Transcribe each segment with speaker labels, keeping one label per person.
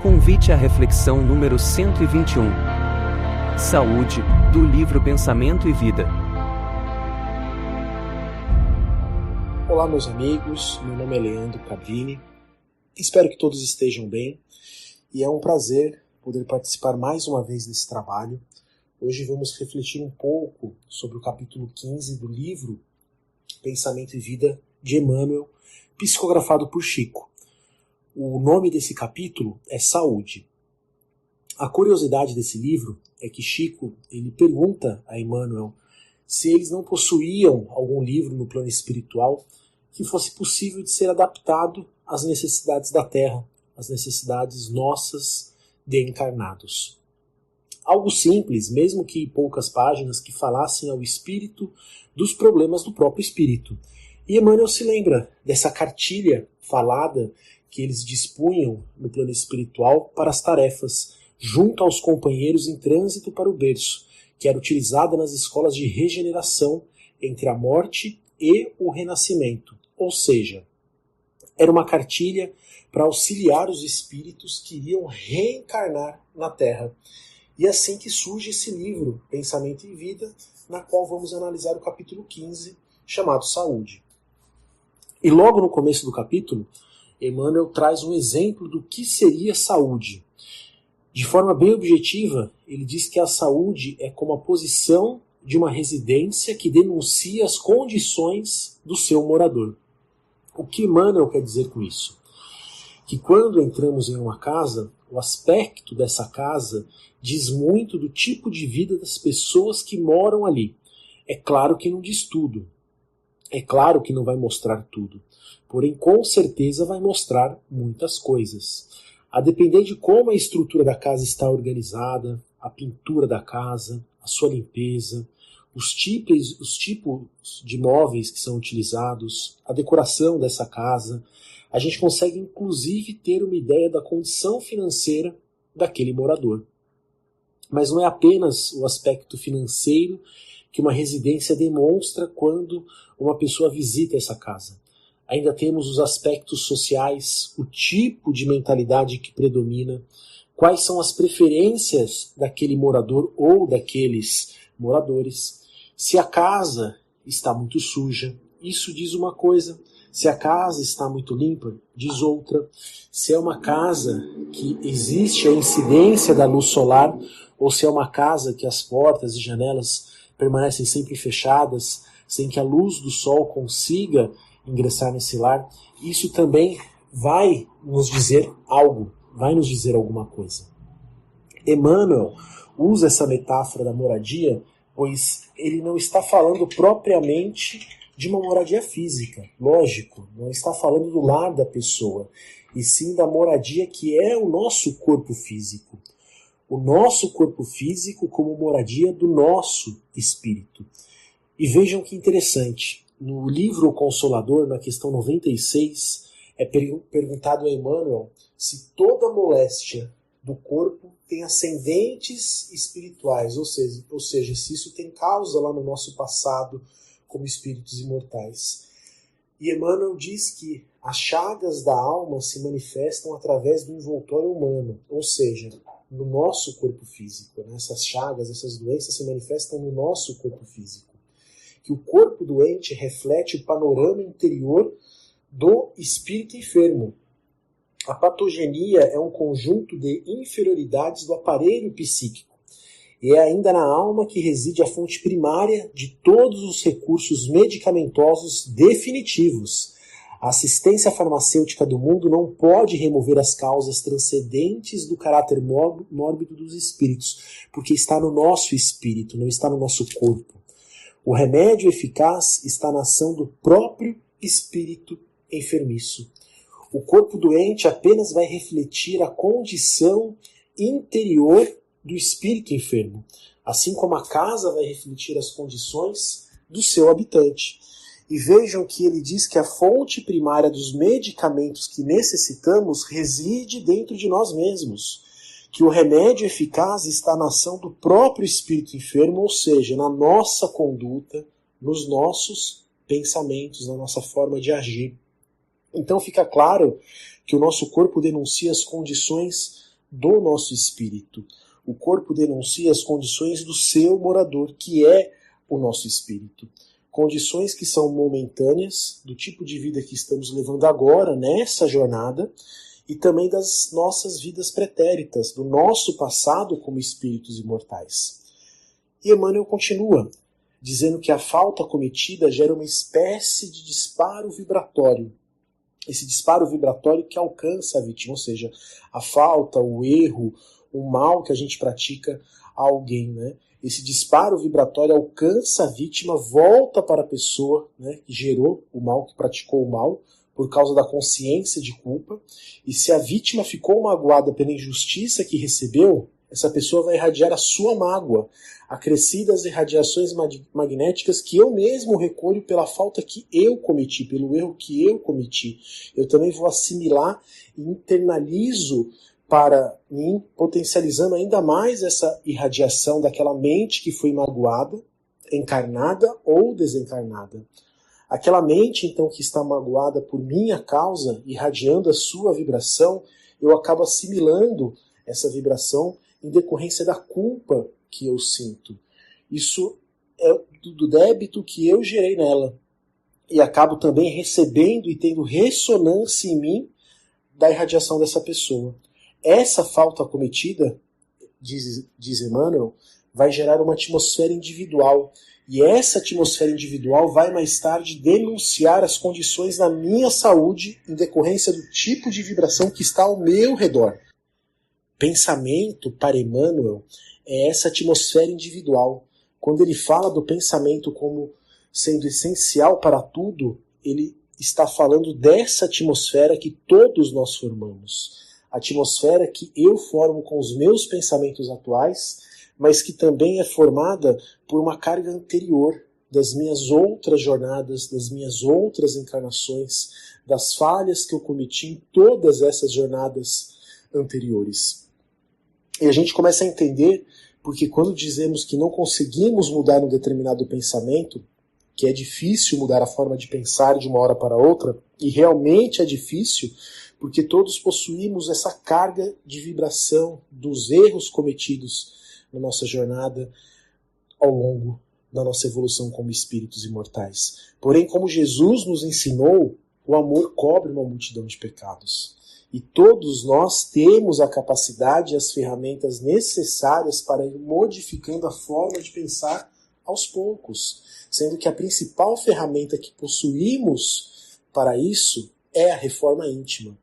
Speaker 1: Convite à reflexão número 121. Saúde, do livro Pensamento e Vida.
Speaker 2: Olá, meus amigos, meu nome é Leandro Cabrini, espero que todos estejam bem e é um prazer poder participar mais uma vez desse trabalho. Hoje vamos refletir um pouco sobre o capítulo 15 do livro Pensamento e Vida de Emmanuel, psicografado por Chico. O nome desse capítulo é Saúde. A curiosidade desse livro é que Chico ele pergunta a Emmanuel se eles não possuíam algum livro no plano espiritual que fosse possível de ser adaptado às necessidades da Terra, às necessidades nossas de encarnados. Algo simples, mesmo que poucas páginas, que falassem ao espírito dos problemas do próprio espírito. E Emmanuel se lembra dessa cartilha falada que eles dispunham no plano espiritual para as tarefas, junto aos companheiros em trânsito para o berço, que era utilizada nas escolas de regeneração entre a morte e o renascimento. Ou seja, era uma cartilha para auxiliar os espíritos que iriam reencarnar na Terra. E é assim que surge esse livro, Pensamento e Vida, na qual vamos analisar o capítulo 15, chamado Saúde. E logo no começo do capítulo, Emmanuel traz um exemplo do que seria saúde. De forma bem objetiva, ele diz que a saúde é como a posição de uma residência que denuncia as condições do seu morador. O que Emmanuel quer dizer com isso? Que quando entramos em uma casa, o aspecto dessa casa diz muito do tipo de vida das pessoas que moram ali. É claro que não diz tudo. É claro que não vai mostrar tudo. Porém, com certeza vai mostrar muitas coisas. A depender de como a estrutura da casa está organizada, a pintura da casa, a sua limpeza, os tipos de móveis que são utilizados, a decoração dessa casa, a gente consegue inclusive ter uma ideia da condição financeira daquele morador. Mas não é apenas o aspecto financeiro que uma residência demonstra quando uma pessoa visita essa casa. Ainda temos os aspectos sociais, o tipo de mentalidade que predomina, quais são as preferências daquele morador ou daqueles moradores. Se a casa está muito suja, isso diz uma coisa. Se a casa está muito limpa, diz outra. Se é uma casa que existe a incidência da luz solar, ou se é uma casa que as portas e janelas permanecem sempre fechadas, sem que a luz do sol consiga ingressar nesse lar, isso também vai nos dizer algo, vai nos dizer alguma coisa. Emmanuel usa essa metáfora da moradia, pois ele não está falando propriamente de uma moradia física, lógico, não está falando do lar da pessoa, e sim da moradia que é o nosso corpo físico. O nosso corpo físico como moradia do nosso espírito. E vejam que interessante, no livro O Consolador, na questão 96, é perguntado a Emmanuel se toda moléstia do corpo tem ascendentes espirituais, ou seja, se isso tem causa lá no nosso passado como espíritos imortais. E Emmanuel diz que as chagas da alma se manifestam através do envoltório humano, ou seja, no nosso corpo físico. Né? Essas chagas, essas doenças se manifestam no nosso corpo físico. Que o corpo doente reflete o panorama interior do espírito enfermo. A patogenia é um conjunto de inferioridades do aparelho psíquico. E é ainda na alma que reside a fonte primária de todos os recursos medicamentosos definitivos. A assistência farmacêutica do mundo não pode remover as causas transcendentes do caráter mórbido dos espíritos, porque está no nosso espírito, não está no nosso corpo. O remédio eficaz está na ação do próprio espírito enfermiço. O corpo doente apenas vai refletir a condição interior do espírito enfermo, assim como a casa vai refletir as condições do seu habitante. E vejam que ele diz que a fonte primária dos medicamentos que necessitamos reside dentro de nós mesmos. Que o remédio eficaz está na ação do próprio espírito enfermo, ou seja, na nossa conduta, nos nossos pensamentos, na nossa forma de agir. Então fica claro que o nosso corpo denuncia as condições do nosso espírito. O corpo denuncia as condições do seu morador, que é o nosso espírito. Condições que são momentâneas, do tipo de vida que estamos levando agora, nessa jornada, e também das nossas vidas pretéritas, do nosso passado como espíritos imortais. E Emmanuel continua, dizendo que a falta cometida gera uma espécie de disparo vibratório. Esse disparo vibratório que alcança a vítima, ou seja, a falta, o erro, o mal que a gente pratica a alguém, né? Esse disparo vibratório alcança a vítima, volta para a pessoa, né, que gerou o mal, que praticou o mal, por causa da consciência de culpa. E se a vítima ficou magoada pela injustiça que recebeu, essa pessoa vai irradiar a sua mágoa, acrescidas irradiações magnéticas que eu mesmo recolho pela falta que eu cometi, pelo erro que eu cometi. Eu também vou assimilar e internalizo para mim, potencializando ainda mais essa irradiação daquela mente que foi magoada, encarnada ou desencarnada. Aquela mente, então, que está magoada por minha causa, irradiando a sua vibração, eu acabo assimilando essa vibração em decorrência da culpa que eu sinto. Isso é do débito que eu gerei nela. E acabo também recebendo e tendo ressonância em mim da irradiação dessa pessoa. Essa falta cometida, diz Emmanuel, vai gerar uma atmosfera individual. E essa atmosfera individual vai mais tarde denunciar as condições da minha saúde em decorrência do tipo de vibração que está ao meu redor. Pensamento, para Emmanuel, é essa atmosfera individual. Quando ele fala do pensamento como sendo essencial para tudo, ele está falando dessa atmosfera que todos nós formamos. A atmosfera que eu formo com os meus pensamentos atuais, mas que também é formada por uma carga anterior das minhas outras jornadas, das minhas outras encarnações, das falhas que eu cometi em todas essas jornadas anteriores. E a gente começa a entender, porque quando dizemos que não conseguimos mudar um determinado pensamento, que é difícil mudar a forma de pensar de uma hora para outra, e realmente é difícil, porque todos possuímos essa carga de vibração dos erros cometidos na nossa jornada ao longo da nossa evolução como espíritos imortais. Porém, como Jesus nos ensinou, o amor cobre uma multidão de pecados. E todos nós temos a capacidade e as ferramentas necessárias para ir modificando a forma de pensar aos poucos, sendo que a principal ferramenta que possuímos para isso é a reforma íntima.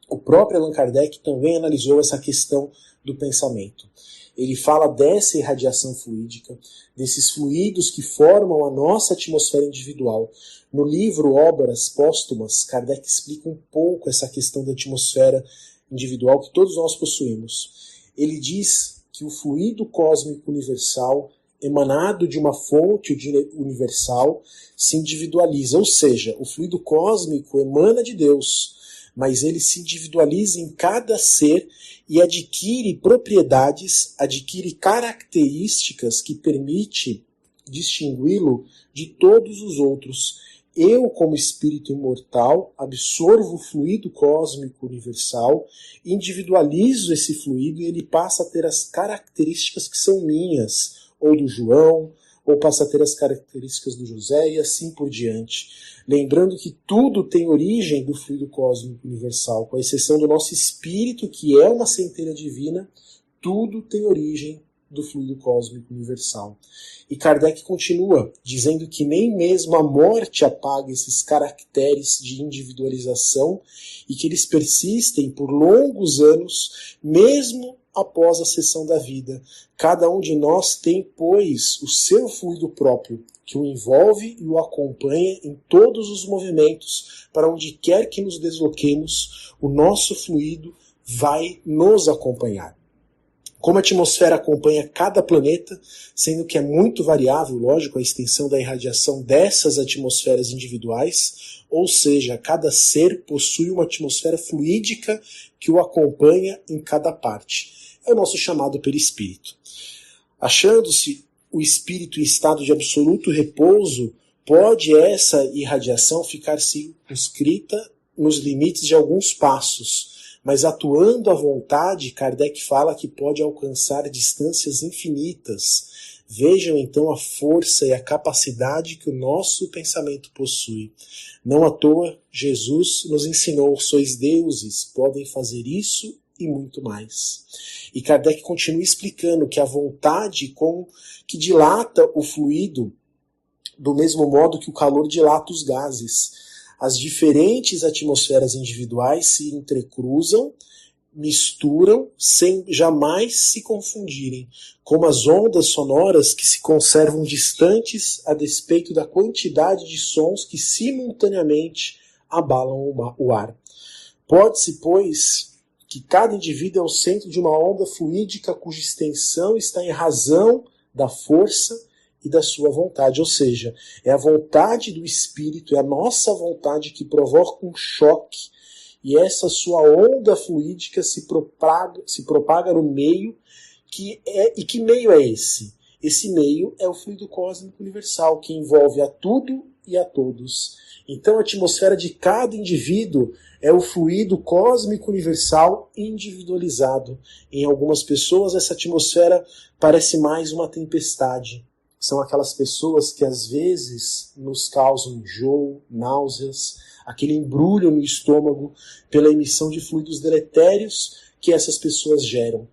Speaker 2: O próprio Allan Kardec também analisou essa questão do pensamento. Ele fala dessa irradiação fluídica, desses fluidos que formam a nossa atmosfera individual. No livro Obras Póstumas, Kardec explica um pouco essa questão da atmosfera individual que todos nós possuímos. Ele diz que o fluido cósmico universal, emanado de uma fonte universal, se individualiza, ou seja, o fluido cósmico emana de Deus, mas ele se individualiza em cada ser e adquire propriedades, adquire características que permite distingui-lo de todos os outros. Eu, como espírito imortal, absorvo o fluido cósmico universal, individualizo esse fluido e ele passa a ter as características que são minhas, ou do João, ou passa a ter as características do José e assim por diante. Lembrando que tudo tem origem do fluido cósmico universal, com exceção do nosso espírito, que é uma centelha divina, tudo tem origem do fluido cósmico universal. E Kardec continua dizendo que nem mesmo a morte apaga esses caracteres de individualização e que eles persistem por longos anos, mesmo após a cessão da vida. Cada um de nós tem, pois, o seu fluido próprio, que o envolve e o acompanha em todos os movimentos. Para onde quer que nos desloquemos, o nosso fluido vai nos acompanhar. Como a atmosfera acompanha cada planeta, sendo que é muito variável, lógico, a extensão da irradiação dessas atmosferas individuais, ou seja, cada ser possui uma atmosfera fluídica que o acompanha em cada parte. É o nosso chamado perispírito. Achando-se o espírito em estado de absoluto repouso, pode essa irradiação ficar circunscrita nos limites de alguns passos, Mas atuando à vontade, Kardec fala que pode alcançar distâncias infinitas. Vejam então a força e a capacidade que o nosso pensamento possui. Não à toa, Jesus nos ensinou: sois deuses, podem fazer isso e muito mais. E Kardec continua explicando que a vontade que dilata o fluido do mesmo modo que o calor dilata os gases. As diferentes atmosferas individuais se entrecruzam, misturam, sem jamais se confundirem, como as ondas sonoras que se conservam distantes a despeito da quantidade de sons que simultaneamente abalam o ar. Pode-se, pois, que cada indivíduo é o centro de uma onda fluídica cuja extensão está em razão da força e da sua vontade, ou seja, é a vontade do espírito, é a nossa vontade que provoca um choque, e essa sua onda fluídica se propaga no meio, e que meio é esse? Esse meio é o fluido cósmico universal, que envolve a tudo e a todos. Então a atmosfera de cada indivíduo é o fluido cósmico universal individualizado. Em algumas pessoas essa atmosfera parece mais uma tempestade. São aquelas pessoas que às vezes nos causam enjoo, náuseas, aquele embrulho no estômago pela emissão de fluidos deletérios que essas pessoas geram.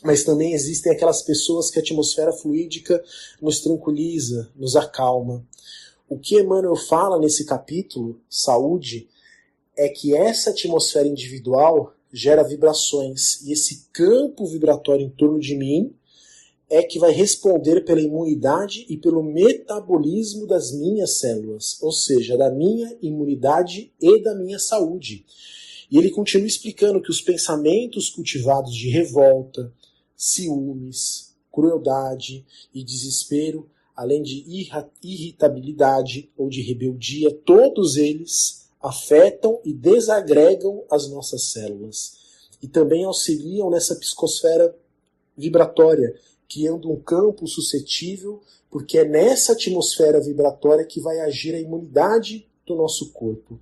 Speaker 2: Mas também existem aquelas pessoas que a atmosfera fluídica nos tranquiliza, nos acalma. O que Emmanuel fala nesse capítulo, Saúde, é que essa atmosfera individual gera vibrações, e esse campo vibratório em torno de mim é que vai responder pela imunidade e pelo metabolismo das minhas células, ou seja, da minha imunidade e da minha saúde. E ele continua explicando que os pensamentos cultivados de revolta, ciúmes, crueldade e desespero, além de irritabilidade ou de rebeldia, todos eles afetam e desagregam as nossas células. E também auxiliam nessa psicosfera vibratória, criando um campo suscetível, porque é nessa atmosfera vibratória que vai agir a imunidade do nosso corpo.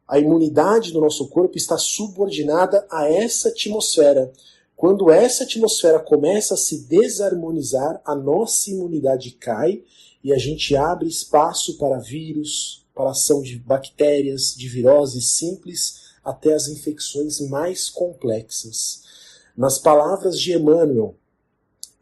Speaker 2: A imunidade do nosso corpo está subordinada a essa atmosfera. Quando essa atmosfera começa a se desarmonizar, a nossa imunidade cai e a gente abre espaço para vírus, para a ação de bactérias, de viroses simples, até as infecções mais complexas. Nas palavras de Emmanuel,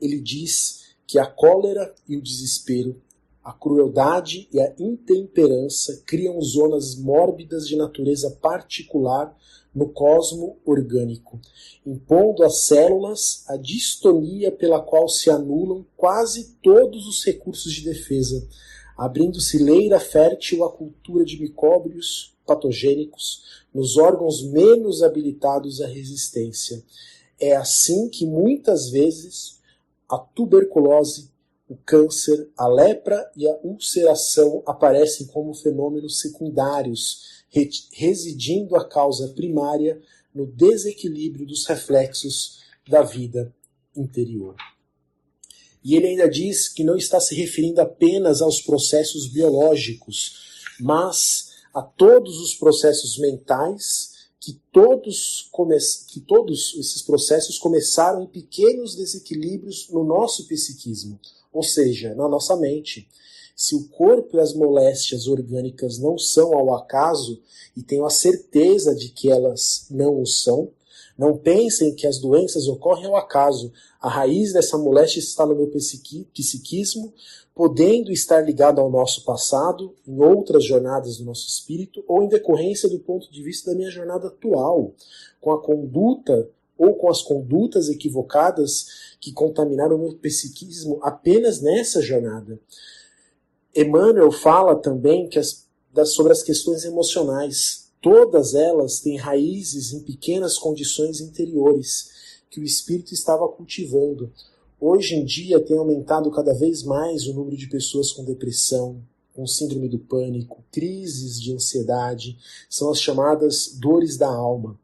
Speaker 2: ele diz que a cólera e o desespero, a crueldade e a intemperança criam zonas mórbidas de natureza particular no cosmo orgânico, impondo às células a distonia pela qual se anulam quase todos os recursos de defesa, abrindo-se leira fértil à cultura de micróbios patogênicos nos órgãos menos habilitados à resistência. É assim que muitas vezes a tuberculose, o câncer, a lepra e a ulceração aparecem como fenômenos secundários, residindo a causa primária no desequilíbrio dos reflexos da vida interior. E ele ainda diz que não está se referindo apenas aos processos biológicos, mas a todos os processos mentais, que todos esses processos começaram em pequenos desequilíbrios no nosso psiquismo, ou seja, na nossa mente. Se o corpo e as moléstias orgânicas não são ao acaso, e tenho a certeza de que elas não o são, não pensem que as doenças ocorrem ao acaso. A raiz dessa moléstia está no meu psiquismo, podendo estar ligado ao nosso passado, em outras jornadas do nosso espírito, ou em decorrência do ponto de vista da minha jornada atual, com a conduta ou com as condutas equivocadas que contaminaram o meu psiquismo apenas nessa jornada. Emmanuel fala também sobre as questões emocionais. Todas elas têm raízes em pequenas condições interiores que o espírito estava cultivando. Hoje em dia tem aumentado cada vez mais o número de pessoas com depressão, com síndrome do pânico, crises de ansiedade, são as chamadas dores da alma.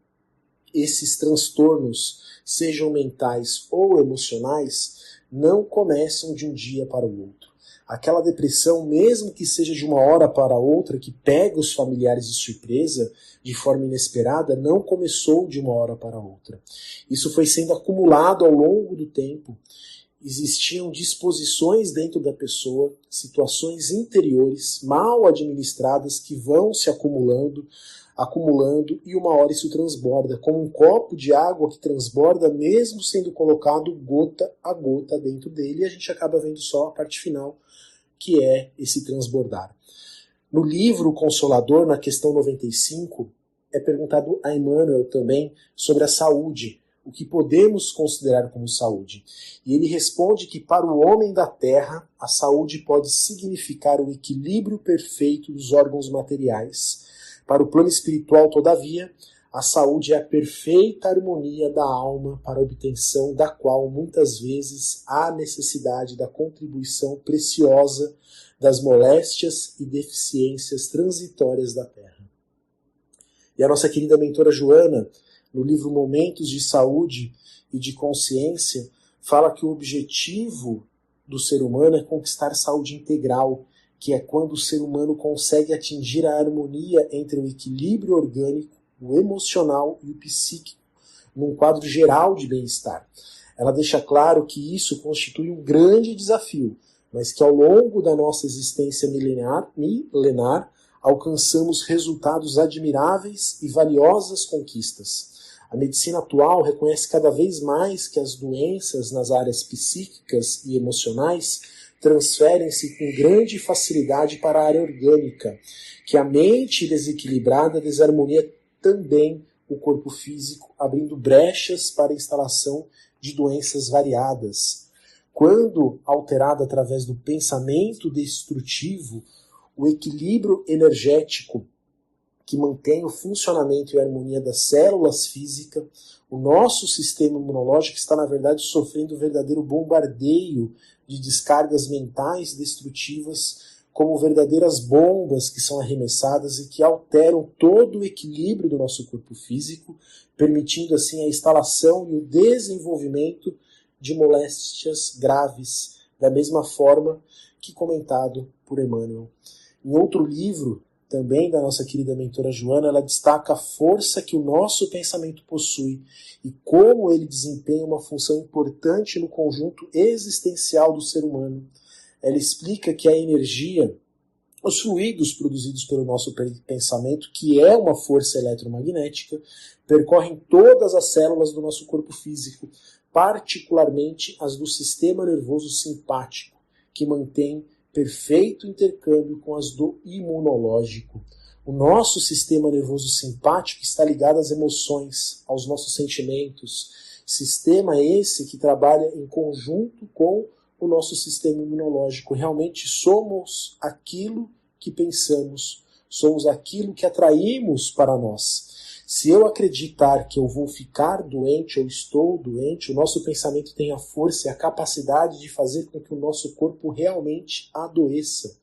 Speaker 2: Esses transtornos, sejam mentais ou emocionais, não começam de um dia para o outro. Aquela depressão, mesmo que seja de uma hora para outra, que pega os familiares de surpresa, de forma inesperada, não começou de uma hora para outra. Isso foi sendo acumulado ao longo do tempo. Existiam disposições dentro da pessoa, situações interiores mal administradas que vão se acumulando, e uma hora isso transborda, como um copo de água que transborda mesmo sendo colocado gota a gota dentro dele, e a gente acaba vendo só a parte final, que é esse transbordar. No livro Consolador, na questão 95, é perguntado a Emmanuel também sobre a saúde, o que podemos considerar como saúde. E ele responde que para o homem da Terra, a saúde pode significar o equilíbrio perfeito dos órgãos materiais. Para o plano espiritual, todavia, a saúde é a perfeita harmonia da alma, para a obtenção da qual muitas vezes há necessidade da contribuição preciosa das moléstias e deficiências transitórias da Terra. E a nossa querida mentora Joana, no livro Momentos de Saúde e de Consciência, fala que o objetivo do ser humano é conquistar saúde integral, que é quando o ser humano consegue atingir a harmonia entre o equilíbrio orgânico, o emocional e o psíquico, num quadro geral de bem-estar. Ela deixa claro que isso constitui um grande desafio, mas que ao longo da nossa existência milenar alcançamos resultados admiráveis e valiosas conquistas. A medicina atual reconhece cada vez mais que as doenças nas áreas psíquicas e emocionais transferem-se com grande facilidade para a área orgânica, que a mente desequilibrada desarmonia também o corpo físico, abrindo brechas para a instalação de doenças variadas. Quando alterada através do pensamento destrutivo, o equilíbrio energético que mantém o funcionamento e a harmonia das células físicas, o nosso sistema imunológico está, na verdade, sofrendo um verdadeiro bombardeio de descargas mentais destrutivas, como verdadeiras bombas que são arremessadas e que alteram todo o equilíbrio do nosso corpo físico, permitindo assim a instalação e o desenvolvimento de moléstias graves, da mesma forma que comentado por Emmanuel. Em outro livro, também da nossa querida mentora Joana, ela destaca a força que o nosso pensamento possui e como ele desempenha uma função importante no conjunto existencial do ser humano. Ela explica que a energia, os fluidos produzidos pelo nosso pensamento, que é uma força eletromagnética, percorrem todas as células do nosso corpo físico, particularmente as do sistema nervoso simpático, que mantém perfeito intercâmbio com as do imunológico. O nosso sistema nervoso simpático está ligado às emoções, aos nossos sentimentos. Sistema esse que trabalha em conjunto com o nosso sistema imunológico. Realmente somos aquilo que pensamos, somos aquilo que atraímos para nós. Se eu acreditar que eu vou ficar doente ou estou doente, o nosso pensamento tem a força e a capacidade de fazer com que o nosso corpo realmente adoeça.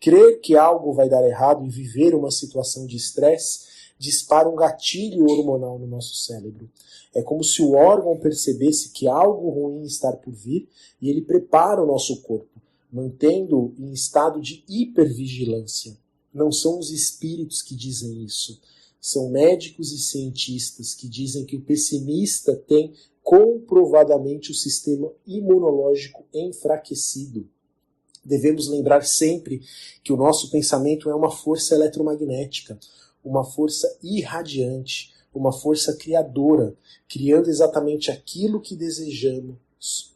Speaker 2: Crer que algo vai dar errado e viver uma situação de estresse dispara um gatilho hormonal no nosso cérebro. É como se o órgão percebesse que algo ruim está por vir e ele prepara o nosso corpo, mantendo-o em estado de hipervigilância. Não são os espíritos que dizem isso. São médicos e cientistas que dizem que o pessimista tem comprovadamente o sistema imunológico enfraquecido. Devemos lembrar sempre que o nosso pensamento é uma força eletromagnética, uma força irradiante, uma força criadora, criando exatamente aquilo que desejamos,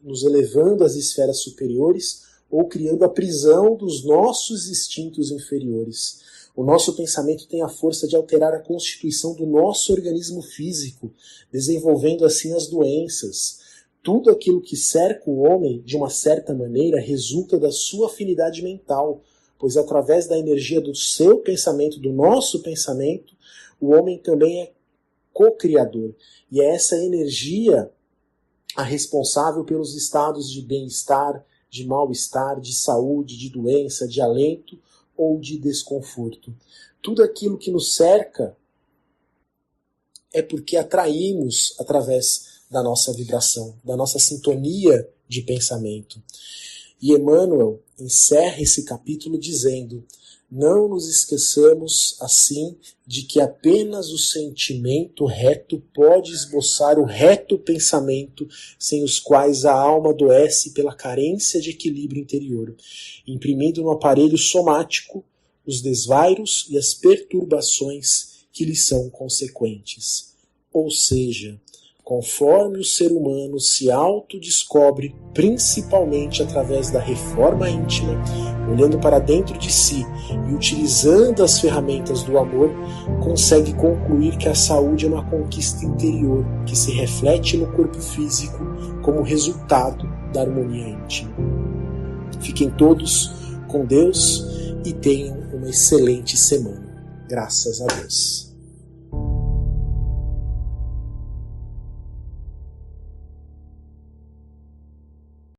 Speaker 2: nos elevando às esferas superiores ou criando a prisão dos nossos instintos inferiores. O nosso pensamento tem a força de alterar a constituição do nosso organismo físico, desenvolvendo assim as doenças. Tudo aquilo que cerca o homem, de uma certa maneira, resulta da sua afinidade mental, pois através da energia do seu pensamento, do nosso pensamento, o homem também é co-criador. E é essa energia a responsável pelos estados de bem-estar, de mal-estar, de saúde, de doença, de alento ou de desconforto. Tudo aquilo que nos cerca é porque atraímos através da nossa vibração, da nossa sintonia de pensamento. E Emmanuel, encerra esse capítulo dizendo: não nos esqueçamos, assim, de que apenas o sentimento reto pode esboçar o reto pensamento, sem os quais a alma adoece pela carência de equilíbrio interior, imprimindo no aparelho somático os desvairos e as perturbações que lhe são consequentes. Ou seja, conforme o ser humano se autodescobre, principalmente através da reforma íntima, olhando para dentro de si e utilizando as ferramentas do amor, consegue concluir que a saúde é uma conquista interior que se reflete no corpo físico como resultado da harmonia íntima. Fiquem todos com Deus e tenham uma excelente semana. Graças a Deus.